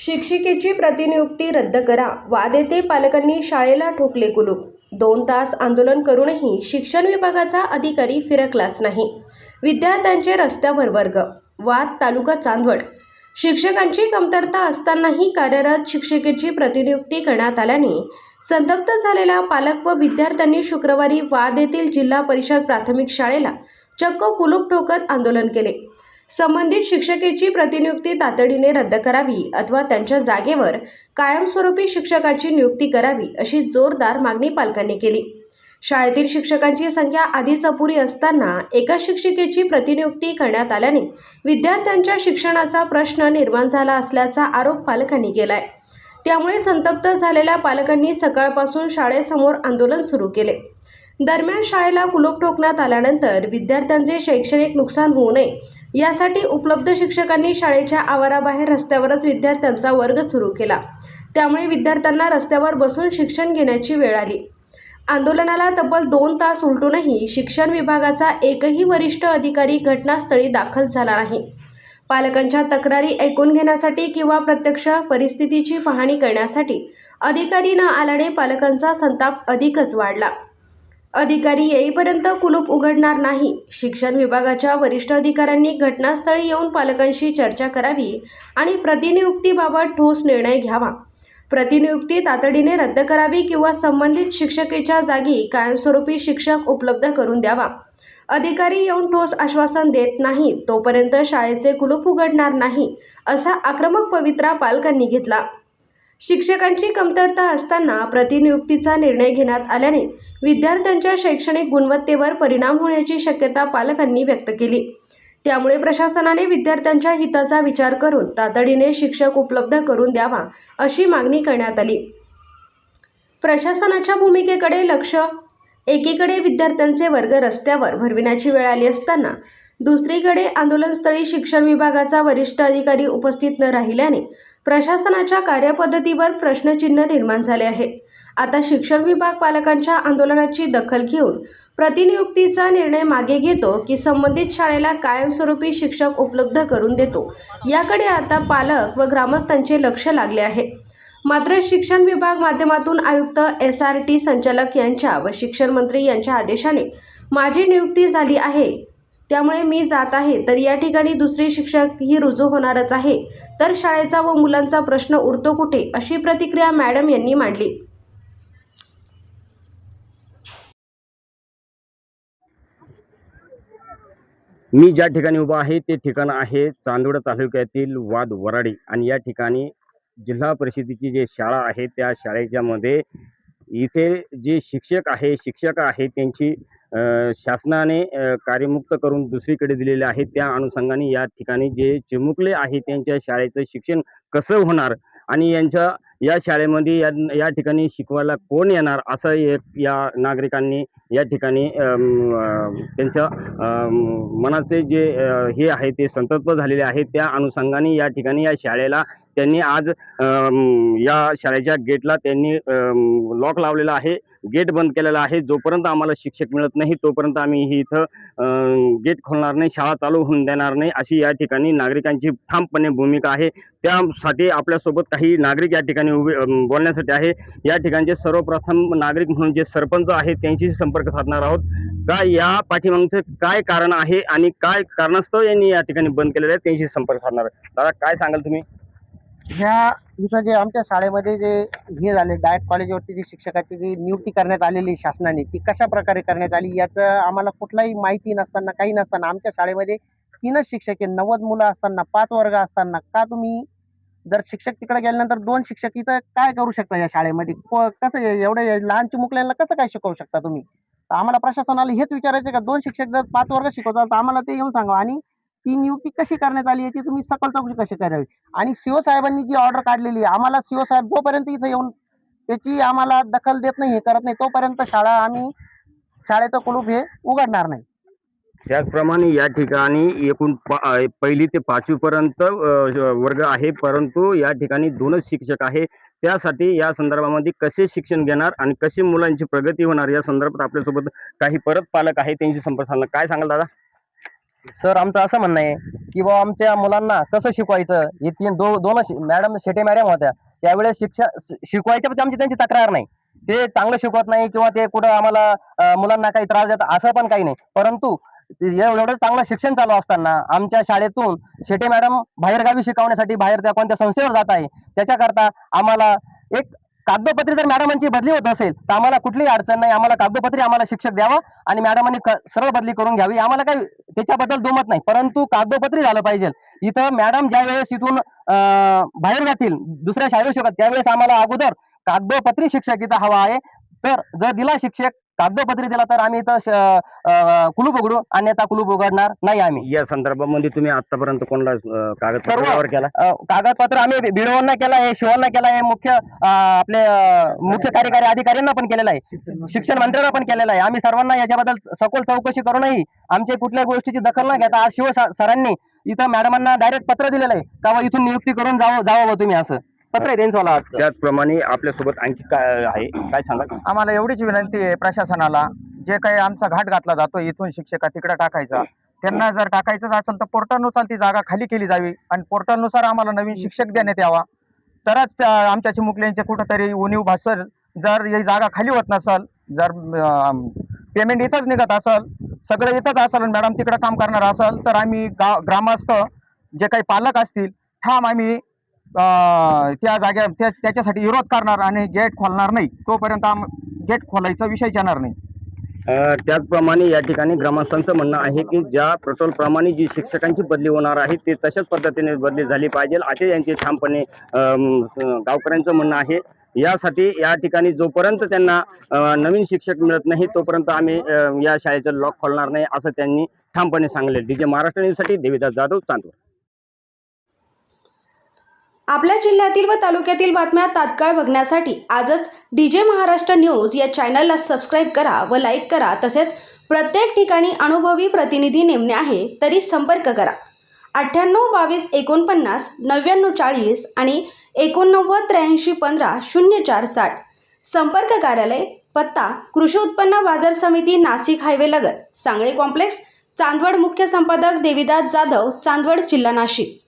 शिक्षिकेची प्रतिनियुक्ती रद्द करा. वाद येते पालकांनी शाळेला ठोकले कुलूप. 2 तास आंदोलन करूनही शिक्षण विभागाचा अधिकारी फिरकलाच नाही. विद्यार्थ्यांचे रस्त्यावर वर्ग. वाद तालुका चांदवड. शिक्षकांची कमतरता असतानाही कार्यरत शिक्षिकेची प्रतिनियुक्ती करण्यात आल्याने संतप्त झालेल्या पालक व विद्यार्थ्यांनी शुक्रवारी वाद येथील जिल्हा परिषद प्राथमिक शाळेला चक्क कुलूप ठोकत आंदोलन केले. संबंधित शिक्षिकेची प्रतिनियुक्ती तातडीने रद्द करावी अथवा त्यांच्या जागेवर कायमस्वरूपी शिक्षकाची नियुक्ती करावी अशी जोरदार मागणी पालकांनी केली. शाळेतील शिक्षकांची संख्या आधीच अपुरी असताना एका शिक्षिकेची प्रतिनियुक्ती करण्यात आल्याने विद्यार्थ्यांच्या शिक्षणाचा प्रश्न निर्माण झाला असल्याचा आरोप पालकांनी केलाय. त्यामुळे संतप्त झालेल्या पालकांनी सकाळपासून शाळेसमोर आंदोलन सुरू केले. दरम्यान शाळेला कुलूप ठोकण्यात आल्यानंतर विद्यार्थ्यांचे शैक्षणिक नुकसान होऊ नये यासाठी उपलब्ध शिक्षकांनी शाळेच्या आवाराबाहेर रस्त्यावरच विद्यार्थ्यांचा वर्ग सुरू केला. त्यामुळे विद्यार्थ्यांना रस्त्यावर बसून शिक्षण घेण्याची वेळ आली. आंदोलनाला तब्बल 2 तास उलटूनही शिक्षण विभागाचा एकही वरिष्ठ अधिकारी घटनास्थळी दाखल झाला नाही. पालकांच्या तक्रारी ऐकून घेण्यासाठी किंवा प्रत्यक्ष परिस्थितीची पाहणी करण्यासाठी अधिकारी न आल्याने पालकांचा संताप अधिकच वाढला. अधिकारी येईपर्यंत कुलूप उघडणार नाही. शिक्षण विभागाच्या वरिष्ठ अधिकाऱ्यांनी घटनास्थळी येऊन पालकांशी चर्चा करावी आणि प्रतिनियुक्तीबाबत ठोस निर्णय घ्यावा. प्रतिनियुक्ती तातडीने रद्द करावी किंवा संबंधित शिक्षकेच्या जागी कायमस्वरूपी शिक्षक उपलब्ध करून द्यावा. अधिकारी येऊन ठोस आश्वासन देत नाही तोपर्यंत शाळेचे कुलूप उघडणार नाही असा आक्रमक पवित्रा पालकांनी घेतला. शिक्षकांची कमतरता असताना प्रतिनियुक्तीचा निर्णय घेण्यात आल्याने विद्यार्थ्यांच्या शैक्षणिक गुणवत्तेवर परिणाम होण्याची शक्यता पालकांनी व्यक्त केली. त्यामुळे प्रशासनाने विद्यार्थ्यांच्या हिताचा विचार करून तातडीने शिक्षक उपलब्ध करून द्यावा अशी मागणी करण्यात आली. प्रशासनाच्या भूमिकेकडे लक्ष. एकीकडे विद्यार्थ्यांचे वर्ग रस्त्यावर भरविण्याची वेळ आली असताना दुसरीकडे आंदोलनस्थळी शिक्षण विभागाचा वरिष्ठ अधिकारी उपस्थित न राहिल्याने प्रशासनाच्या कार्यपद्धतीवर प्रश्नचिन्ह निर्माण झाले आहे. आता शिक्षण विभाग पालकांच्या आंदोलनाची दखल घेऊन प्रतिनियुक्तीचा निर्णय मागे घेतो की संबंधित शाळेला कायमस्वरूपी शिक्षक उपलब्ध करून देतो याकडे आता पालक व ग्रामस्थांचे लक्ष लागले आहे. मात्र शिक्षण विभाग माध्यमातून आयुक्त SRT संचालक यांच्या व शिक्षण मंत्री यांच्या आदेशाने माझी नियुक्ती झाली आहे त्यामुळे मी जात आहे तर या ठिकाणी दुसरी शिक्षक ही रुजू होणारच आहे तर शाळेचा व मुलांचा प्रश्न उरतो कुठे अशी प्रतिक्रिया मॅडम यांनी मांडली. मी ज्या ठिकाणी उभा आहे ते ठिकाण आहे चांदवड तालुक्यातील वाद वराडी आणि या ठिकाणी जिल्हा परिषदेची जी शाळा आहे त्या शाळेच्या मध्ये इथे जे शिक्षक आहे त्यांची शासनाने कार्यमुक्त करून दुसरीकडे दिलेले आहे. त्या अनुषंगाने या ठिकाणी जे चिमुकले आहे त्यांच्या शाळेचं शिक्षण कसं होणार आणि या शाळेमध्ये या ठिकाणी शिकवायला कोण येणार असं एक या नागरिकांनी या ठिकाणी त्यांच्या मनाचे जे हे आहे ते संतप्त झालेले आहे. त्या अनुषंगाने या ठिकाणी या शाळेला त्यांनी आज या शाळेच्या गेटला त्यांनी लॉक लावलेला आहे. गेट बंद केलेला आहे. जोपर्यंत आम्हाला शिक्षक मिळत नाही तोपर्यंत आम्ही ही इथं गेट खोलणार नाही, शाळा चालू होऊन देणार नाही अशी या ठिकाणी नागरिकांची ठामपणे भूमिका आहे. त्यासाठी आपल्यासोबत काही नागरिक या ठिकाणी बोलण्यासाठी आहे. या ठिकाणचे सर्वप्रथम नागरिक म्हणून जे सरपंच आहेत त्यांच्याशी संपर्क साधणार आहोत. का या पाठीमागचं काय कारण आहे आणि काय कारणास्तव यांनी या ठिकाणी बंद केलेलं आहे त्यांच्याशी संपर्क साधणार. दादा काय सांगाल तुम्ही? ह्या इथं जे आमच्या शाळेमध्ये जे हे झाले डायट कॉलेजवरती जी शिक्षकाची जी नियुक्ती करण्यात आलेली शासनाने ती कशा प्रकारे करण्यात आली याचं आम्हाला कुठलाही माहिती नसताना काही नसताना आमच्या शाळेमध्ये 3च शिक्षक आहे. 90 मुलं असताना 5 वर्ग असताना का तुम्ही जर शिक्षक तिकडे गेल्यानंतर 2 शिक्षक इथं काय करू शकता या शाळेमध्ये? कसं एवढे लहान चिमुकल्यांना कसं काय शिकवू शकता तुम्ही? तर आम्हाला प्रशासनाला हेच विचारायचं का 2 शिक्षक जर 5 वर्ग शिकवताल तर आम्हाला ते येऊन सांगा आणि ती नियुक्ती कशी करण्यात आली याची तुम्ही सखोल चौकशी कशी करावी. आणि CO साहेबांनी जी ऑर्डर काढलेली आहे आम्हाला CO साहेब जोपर्यंत इथं येऊन त्याची आम्हाला दखल देत नाही, हे करत नाही तोपर्यंत आम्ही शाळेचं कुलूप हे उघडणार नाही. त्याचप्रमाणे या ठिकाणी एकूण 1ली ते 5वी पर्यंत वर्ग आहे परंतु या ठिकाणी 2च शिक्षक आहे. त्यासाठी या संदर्भामध्ये कसे शिक्षण घेणार आणि कशी मुलांची प्रगती होणार या संदर्भात आपल्यासोबत काही परत पालक आहे त्यांची संपर्क साधला. काय सांगाल दादा? सर आमचं असं म्हणणं आहे की बाबा आमच्या मुलांना कसं शिकवायचं. हे दोन मॅडम शेटे मॅडम होत्या त्यावेळेस शिकवायच्या पण आमची त्यांची तक्रार नाही. ते चांगलं शिकवत नाही किंवा ते कुठं आम्हाला मुलांना काही त्रास देतात असं पण काही नाही. परंतु एवढं चांगलं शिक्षण चालू असताना आमच्या शाळेतून शेटे मॅडम बाहेरगावी शिकवण्यासाठी बाहेर त्या कोणत्या संस्थेवर जात आहे. त्याच्याकरता आम्हाला एक कागदोपत्री जर मॅडमांची बदली होत असेल तर आम्हाला कुठलीही अडचण नाही. आम्हाला कागदोपत्री आम्हाला शिक्षक द्यावा आणि मॅडमांनी सरळ बदली करून घ्यावी. आम्हाला काही त्याच्याबद्दल दुमत नाही, परंतु कागदोपत्री झालं पाहिजे. इथं मॅडम ज्या वेळेस इथून बाहेर जातील दुसऱ्या शाळेवर शिकत त्यावेळेस आम्हाला अगोदर कागदोपत्री शिक्षक इथं हवा आहे. तर जर दिला शिक्षक कागदोपत्री दिला तर आम्ही इथं कुलूप उघडू, अन्यथा कुलूप उघडणार नाही आम्ही. या संदर्भामध्ये तुम्ही आतापर्यंत कोणाला कागदपत्र व्यवहार केला? कागदपत्र आम्ही बीडओंना केला आहे, शिवांना केला आहे, आपले मुख्य कार्यकारी अधिकाऱ्यांना पण केलेला आहे, शिक्षण मंत्र्यांना पण केलेला आहे. आम्ही सर्वांना याच्याबद्दल सखोल चौकशी करूनही आमच्या कुठल्या गोष्टीची दखल न घेता आज शिव सरांनी इथं मॅडमांना डायरेक्ट पत्र दिलेलं आहे का इथून नियुक्ती करून जावं तुम्ही, असं पत्र आहे त्यांचं. त्याचप्रमाणे आपल्यासोबत आणखी काय आहे, काय सांगा? आम्हाला एवढीच विनंती आहे प्रशासनाला, जे काही आमचा घाट घातला जातो इथून शिक्षका तिकडे टाकायचा, त्यांना जर टाकायचं असेल तर पोर्टलनुसार ती जागा खाली केली जावी आणि पोर्टलनुसार आम्हाला नवीन शिक्षक देण्यात यावा. तरच आमच्या चिमुकल्यांचे कुठंतरी उणीव भासल. जर ही जागा खाली होत नसल, जर पेमेंट इथंच निघत असल, सगळं इथंच असेल आणि मॅडम तिकडे काम करणार असेल तर आम्ही ग्रामस्थ जे काही पालक असतील ठाम आम्ही त्या जाग्या त्याच्यासाठी विरोध करणार आणि गेट खोलणार नाही. तोपर्यंत गेट खोलायचा विषय येणार नाही. त्याचप्रमाणे या ठिकाणी ग्रामस्थांचं म्हणणं आहे की ज्या प्रमाणे जी शिक्षकांची बदली होणार आहे ते तशाच पद्धतीने बदली झाली पाहिजे असे यांचे ठामपणे गावकऱ्यांचं म्हणणं आहे. यासाठी या ठिकाणी जोपर्यंत त्यांना नवीन शिक्षक मिळत नाही तोपर्यंत आम्ही या शाळेचं लॉक खोलणार नाही असं त्यांनी ठामपणे सांगले. डीजे महाराष्ट्र न्यूजसाठी देविदास जाधव, चांदवड. आपल्या जिल्ह्यातील व तालुक्यातील बातम्या तात्काळ बघण्यासाठी आजच डीजे महाराष्ट्र न्यूज या चॅनलला सबस्क्राईब करा व लाईक करा. तसेच प्रत्येक ठिकाणी अनुभवी प्रतिनिधी नेमणे आहे तरी संपर्क करा 98 22 49 99 40 आणि 89 83 15 04 60. संपर्क कार्यालय पत्ता कृषी उत्पन्न बाजार समिती, नाशिक हायवे लगत, सांगळे कॉम्प्लेक्स, चांदवड. मुख्य संपादक देविदास जाधव, चांदवड, जिल्हा नाशिक.